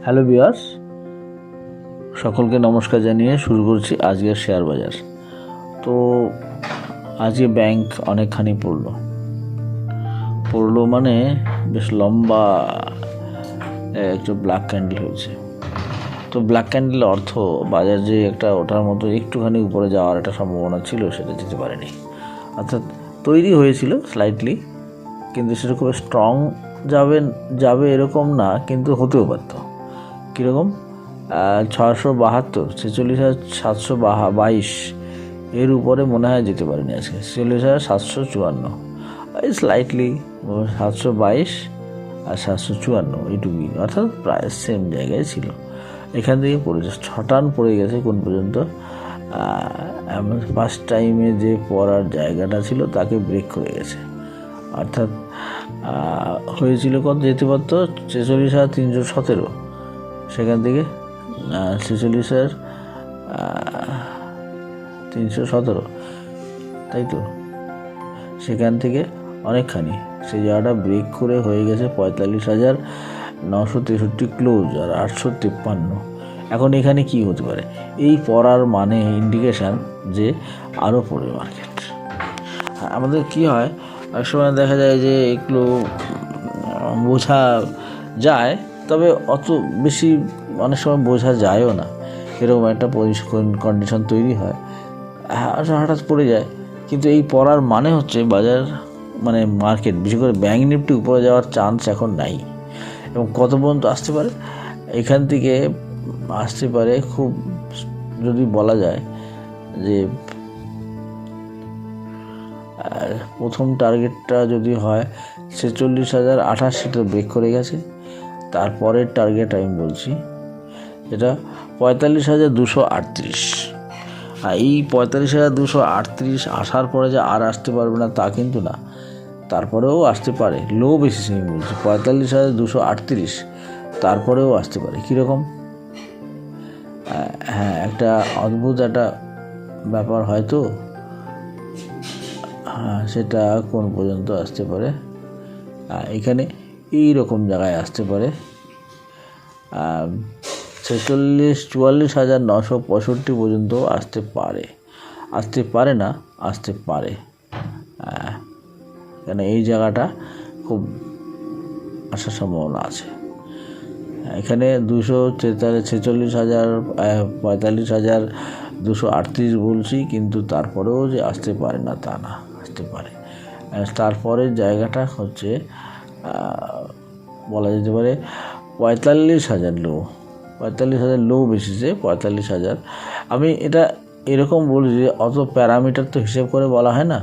Hello viewers, সকলকে নমস্কার জানিয়ে শুরু করছি আজকের শেয়ার বাজার। তো আজকে ব্যাংক অনেকখানি পড়লো মানে বেশ লম্বা একটু ব্ল্যাক ক্যান্ডেল হয়েছে। তো ব্ল্যাক ক্যান্ডেল অর্থ বাজার যে একটা ওঠার মতো একটুখানি উপরে যাওয়ার একটা সম্ভাবনা ছিল, সেটা যেতে পারেনি। অর্থাৎ তৈরি হয়েছিল স্লাইটলি, কিন্তু সেটা খুব স্ট্রং যাবে এরকম না, কিন্তু হতেও পারত। কীরকম 672, 46,722 এর উপরে মনে হয় যেতে পারেনি আজকে। 46,754, স্লাইটলি 722 আর 754 এইটুকুই, অর্থাৎ প্রায় সেম জায়গায় ছিল। এখান থেকে পড়েছে 6 টান পড়ে গেছে কোন পর্যন্ত। ফার্স্ট টাইমে যে পড়ার জায়গাটা ছিল তাকে ব্রেক করে গেছে, অর্থাৎ হয়েছিল কত, যেতে পারত 46,317, সেখান থেকে 46,317, তাই তো। সেখান থেকে অনেকখানি সেই জায়গাটা ব্রেক করে হয়ে গেছে 45,963 ক্লোজ আর 853। এখন এখানে কি হতে পারে? এই পড়ার মানে ইন্ডিকেশান যে আরও পড়বে মার্কেট। আমাদের কি হয়, এক সময় দেখা যায় যে এগুলো বোঝা যায়, তবে অত বেশি অনেক সময় বোঝা যায়ও না। এরকম একটা কন্ডিশন তৈরি হয়, হঠাৎ পড়ে যায়। কিন্তু এই পড়ার মানে হচ্ছে বাজার, মানে মার্কেট, বিশেষ করে ব্যাংক নিফটি উপরে যাওয়ার চান্স এখন নাই। এবং কত পর্যন্ত আসতে পারে? এখান থেকে আসতে পারে, খুব যদি বলা যায় যে প্রথম টার্গেটটা যদি হয় 46,028, সেটা ব্রেক করে গেছে। তারপরের টার্গেট আমি বলছি যেটা 45,238। আর এই 45,238 আসার পরে যে আর আসতে পারবে না তা কিন্তু না, তারপরেও আসতে পারে। লো বেসিস আমি বলছি 45,238, তারপরেও আসতে পারে। কীরকম? হ্যাঁ, একটা অদ্ভুত একটা ব্যাপার হয়তো। সেটা কোন পর্যন্ত আসতে পারে? এখানে এই রকম জায়গায় আসতে পারে 44,965 পর্যন্ত আসতে পারে না, আসতে পারে। কেন এই জায়গাটা খুব আসার সম্ভাবনা আছে। এখানে 45,238 বলছি, কিন্তু তারপরেও যে আসতে পারে না তা না, আসতে পারে। তারপরের জায়গাটা হচ্ছে বলা যেতে পারে 45,000 লো, 45,000 লো বেসিসে 45,000। আমি এটা এরকম বলি যে অত প্যারামিটার তো হিসেব করে বলা হয় না,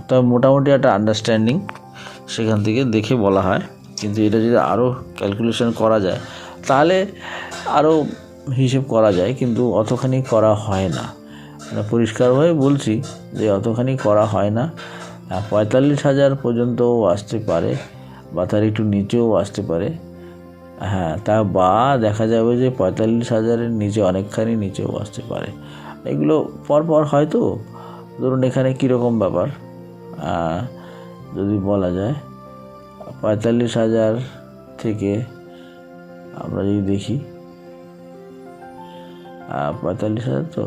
তবে মোটামুটি একটা আন্ডারস্ট্যান্ডিং সেখান থেকে দেখে বলা হয়। কিন্তু এটা যদি আরও ক্যালকুলেশন করা যায় তাহলে আরও হিসেব করা যায়, কিন্তু অতখানি করা হয় না। মানে পরিষ্কারভাবে বলছি যে অতখানি করা হয় না। 45,000 পর্যন্তও আসতে পারে, বা তার একটু নিচেও আসতে পারে। হ্যাঁ, তা বা দেখা যাবে যে 45,000-এর নিচে, অনেকখানি নিচেও আসতে পারে। এগুলো পরপর হয়তো। ধরুন এখানে কীরকম ব্যাপার, যদি বলা যায় 45,000 থেকে আমরা যদি দেখি 45,000, তো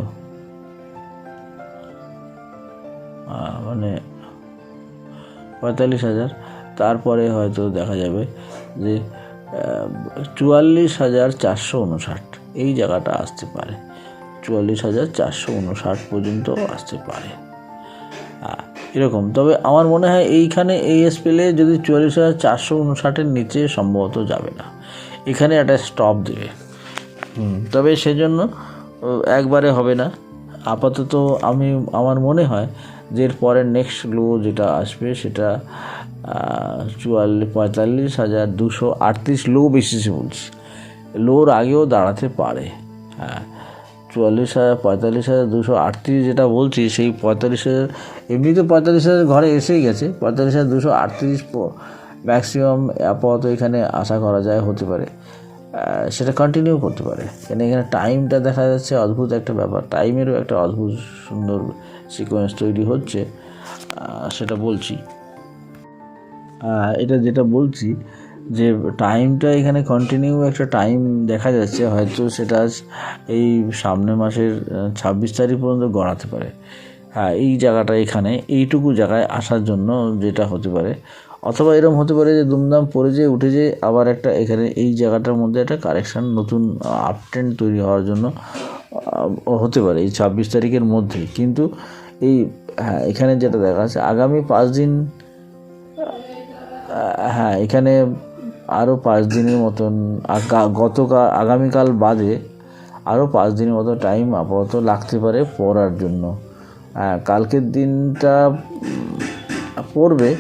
মানে 45,000, তারপরে হয়তো দেখা যাবে যে 44,459 এই জায়গাটা আসতে পারে। 44,459 পর্যন্ত আসতে পারে এরকম। তবে আমার মনে হয় এইখানে এই স্পেলে যদি 44,459-এর নিচে সম্ভবত যাবে না, এখানে একটা স্টপ দেবে। তবে সেজন্য একবারে হবে না। আপাতত আমার মনে হয় যে এর পরের নেক্সট লো যেটা আসবে সেটা 45,238 লো বেসিসে বলছি। লোর আগেও দাঁড়াতে পারে। হ্যাঁ, 45,238 যেটা বলছি, সেই 45,000 এমনিতে 45,000 ঘরে এসেই গেছে। 45,238 ম্যাক্সিমাম আপাতত এখানে আশা করা যায় হতে পারে। সেটা কন্টিনিউ করতে পারে, কেন এখানে টাইমটা দেখা যাচ্ছে অদ্ভুত একটা ব্যাপার। টাইমেরও একটা অদ্ভুত সুন্দর সিকোয়েন্স তৈরি হচ্ছে, সেটা বলছি। এটা যেটা বলছি যে টাইমটা এখানে কন্টিনিউ একটা টাইম দেখা যাচ্ছে, হয়তো সেটা এই সামনের মাসের 26 তারিখ পর্যন্ত গড়াতে পারে। হ্যাঁ, এই জায়গাটা এখানে এইটুকু জায়গায় আসার জন্য যেটা হতে পারে, অথবা এরকম হতে পারে যে দুমদাম পড়ে যে উঠে যে আবার একটা এখানে এই জায়গাটার মধ্যে একটা কারেকশান, নতুন আপট্রেন্ড তৈরি হওয়ার জন্য হতে পারে এই 26 তারিখের মধ্যেই। কিন্তু এই হ্যাঁ, এখানে যেটা দেখা যাচ্ছে আগামী 5 দিন, হ্যাঁ এখানে আরও 5 দিনের মতন আগামীকাল বাদে আরও 5 দিনের মতো টাইম আপাতত লাগতে পারে পড়ার জন্য। কালকের দিনটা পড়বে,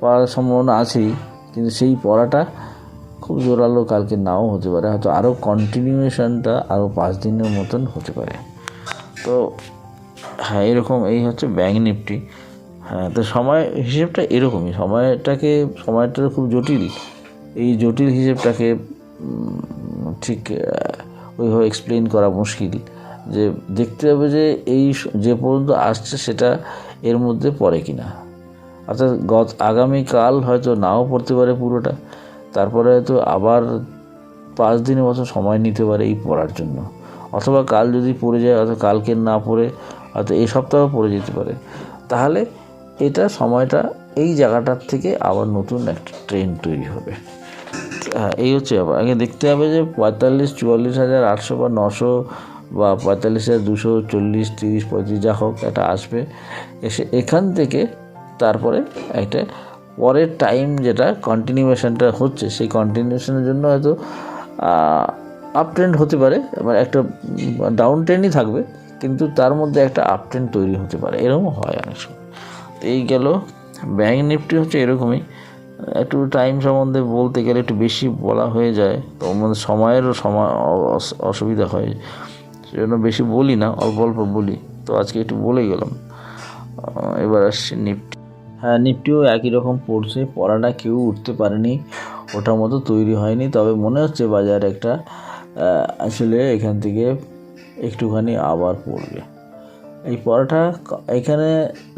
পড়ার সম্ভাবনা আছেই, কিন্তু সেই পড়াটা খুব জোরালো কালকে নাও হতে পারে, হয়তো আরও কন্টিনিউয়েশনটা আরও 5 দিনের মতন হতে পারে। তো হ্যাঁ, এরকম এই হচ্ছে ব্যাংক নিফটি। হ্যাঁ, তো সময় হিসেবটা এরকমই, সময়টা খুব জটিল। এই জটিল হিসেবটাকে ঠিক ওইভাবে এক্সপ্লেন করা মুশকিল। যে দেখতে হবে যে এই যে পর্যন্ত আসছে সেটা এর মধ্যে পড়ে কিনা, অর্থাৎ আগামীকাল হয়তো নাও পড়তে পারে পুরোটা, তারপরে হয়তো আবার 5 দিনের মতো সময় নিতে পারে এই পড়ার জন্য, অথবা কাল যদি পড়ে যায় অথবা কালকে না পড়ে হয়তো এই সপ্তাহ পড়ে যেতে পারে। তাহলে এটা সময়টা এই জায়গাটার থেকে আবার নতুন একটা ট্রেন্ড তৈরি হবে। এই হচ্ছে ব্যাপার। আগে দেখতে হবে যে 44,800 বা 900 বা 45,240, 30, 35 যা হোক একটা আসবে, এসে এখান থেকে তারপরে একটা পরের টাইম যেটা কন্টিনিউয়েশনটা হচ্ছে, সেই কন্টিনিউয়েশনের জন্য হয়তো আপ ট্রেন্ড হতে পারে, এবার একটা ডাউন ট্রেন্ডই থাকবে, কিন্তু তার মধ্যে একটা আপ ট্রেন্ড তৈরি হতে পারে, এরকম হয় অনেক সময়। এই গেল ব্যাংক নিফটি হচ্ছে এরকমই। একটু টাইম সম্বন্ধে বলতে গেলে একটু বেশি বলা হয়ে যায়, তো আমাদের সময়েরও অসুবিধা হয়, সেজন্য বেশি বলি না, অল্প অল্প বলি। তো আজকে একটু বলে গেলাম। এবার আসছে নিফটি। হ্যাঁ, নিফটিও একই রকম পড়ছে, পড়াটা কেউ উঠতে পারেনি, ওটার মতো তৈরি হয়নি। তবে মনে হচ্ছে বাজার একটা আসলে এখান থেকে একটুখানি আবার পড়বে। এই পড়াটা এখানে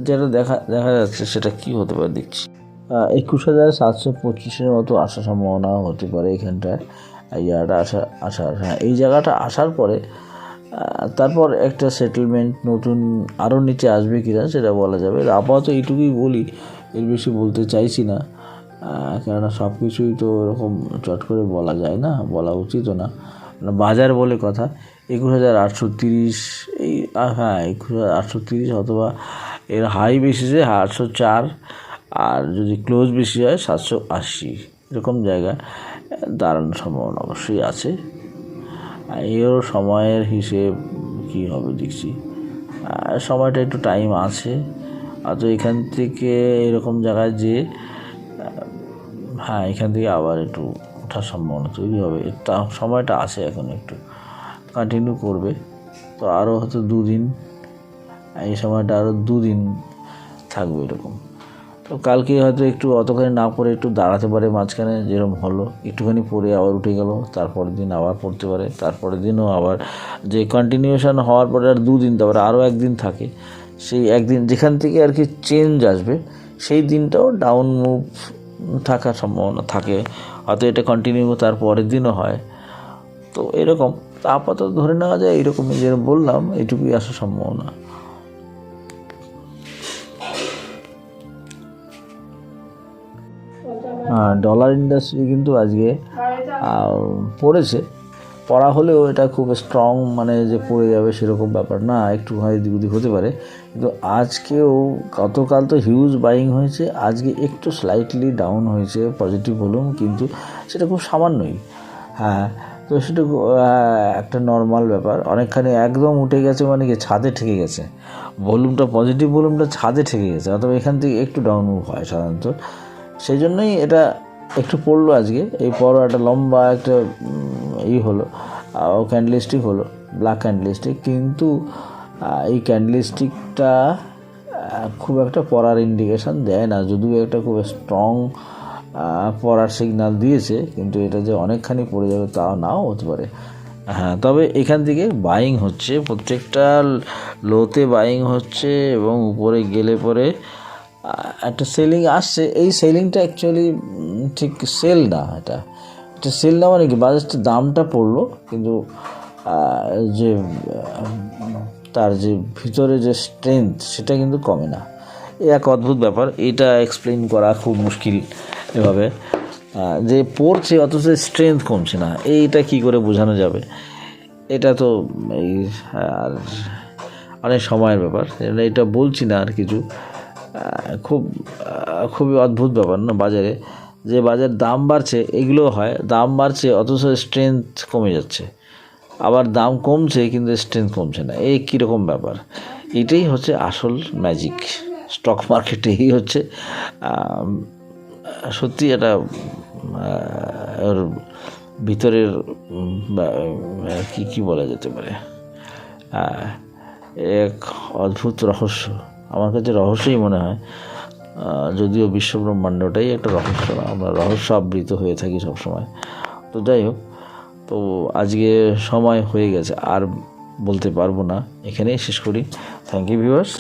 যেটা দেখা যাচ্ছে সেটা কি হতে পারে দেখছি, 21,725 মতো আসার সম্ভাবনা হতে পারে এখানটায়। এই জায়গাটা আসার হ্যাঁ, এই জায়গাটা আসার পরে তারপর একটা সেটেলমেন্ট নতুন আরও নিচে আসবে কিনা সেটা বলা যাবে। আপাতত এইটুকুই বলি, এর বেশি বলতে চাইছি না, কেননা সব কিছুই তো এরকম চট করে বলা যায় না, বলা উচিতও না। বাজার বলে কথা, 21,830 এই হ্যাঁ 21,830, অথবা এর হাই বেশি যে 804, আর যদি ক্লোজ বেশি হয় 780, এরকম জায়গা দাঁড়ানোর সম্ভাবনা অবশ্যই আছে। এরও সময়ের হিসেব কি হবে দেখছি, সময়টা একটু টাইম আছে। তো এখান থেকে এরকম জায়গায় যে হ্যাঁ, এখান থেকে আবার একটু ওঠার সম্ভাবনা তৈরি হবে, সময়টা আছে, এখন একটু কন্টিনিউ করবে। তো আরও হয়তো 2 দিন, এই সময়টা আরও 2 দিন থাকবে এরকম। তো কালকে হয়তো একটু অতখানি না পড়ে একটু দাঁড়াতে পারে মাঝখানে, যেরকম হলো একটুখানি পড়ে আবার উঠে গেল, তারপরের দিন আবার পড়তে পারে, তারপরের দিনও আবার যে কন্টিনিউশন হওয়ার পরে আর 2 দিন, তারপরে আরও একদিন থাকে, সেই একদিন যেখান থেকে আর কি চেঞ্জ আসবে সেই দিনটাও ডাউন মুভ থাকার সম্ভাবনা থাকে, হয়তো এটা কন্টিনিউ তার পরের দিনও হয়। তো এরকম আপাতত ধরে নেওয়া যায় এরকমই, যেরকম বললাম এইটুকুই আসার সম্ভাবনা। ডলার ইন্ডাস্ট্রি কিন্তু আজকে পড়া হলেও এটা খুব স্ট্রং, মানে যে পড়ে যাবে সেরকম ব্যাপার না, একটু হয় দিক হতে পারে। কিন্তু আজকেও গতকাল তো হিউজ বাইং হয়েছে, আজকে একটু স্লাইটলি ডাউন হয়েছে পজিটিভ ভলিউম, কিন্তু সেটা খুব সামান্যই। হ্যাঁ, তো সেটা একটা নর্মাল ব্যাপার। অনেকখানি একদম উঠে গেছে, মানে কি ছাদে ঠেকে গেছে ভলিউমটা, পজিটিভ ভলিউমটা ছাদে ঠেকে গেছে, অথবা এখান থেকে একটু ডাউন মুভ হয় সাধারণত, সেই জন্যই এটা একটু পড়লো আজকে। এই পর একটা লম্বা একটা হলো, ক্যান্ডেলস্টিক হলো, ব্ল্যাক ক্যান্ডেলস্টিক, কিন্তু এই ক্যান্ডেলস্টিকটা খুব একটা পড়ার ইন্ডিকেশান দেয় না, যদিও একটা খুব স্ট্রং পড়ার সিগনাল দিয়েছে, কিন্তু এটা যে অনেকখানি পড়ে যাবে তাও নাও হতে পারে। হ্যাঁ, তবে এখান থেকে বাইং হচ্ছে, প্রত্যেকটা লোতে বাইং হচ্ছে, এবং উপরে গেলে পরে একটা সেলিং আসছে। এই সেলিংটা অ্যাকচুয়ালি ঠিক সেল না, এটা সেল না মানে কি, বাজারটা দামটা পড়লো কিন্তু যে তার যে ভিতরে যে স্ট্রেংথ সেটা কিন্তু কমে না। এক অদ্ভুত ব্যাপার, এটা এক্সপ্লেন করা খুব মুশকিল এভাবে, যে পড়ছে অথচ স্ট্রেংথ কমছে না, এইটা কি করে বোঝানো যাবে? এটা তো এই আর অনেক সময়ের ব্যাপার, এটা বলছি না আর কিছু। খুবই অদ্ভুত ব্যাপার না বাজারে, যে বাজার দাম বাড়ছে, এগুলো হয় দাম বাড়ছে অথচ স্ট্রেংথ কমে যাচ্ছে, আবার দাম কমছে কিন্তু স্ট্রেংথ কমছে না, এই কীরকম ব্যাপার? এটাই হচ্ছে আসল ম্যাজিক স্টক মার্কেটে। এই হচ্ছে সত্যি এটা ওর ভিতরের কি বলা যেতে পারে, এক অদ্ভুত রহস্য, আমার কাছে রহস্যই মনে হয়, যদিও বিশ্বব্রহ্মাণ্ডটাই একটা রহস্য, আমরা রহস্য আবৃত হয়ে থাকি সবসময়। তো যাই হোক, তো আজকে সময় হয়ে গেছে, আর বলতে পারবো না, এখানেই শেষ করি। Thank you viewers.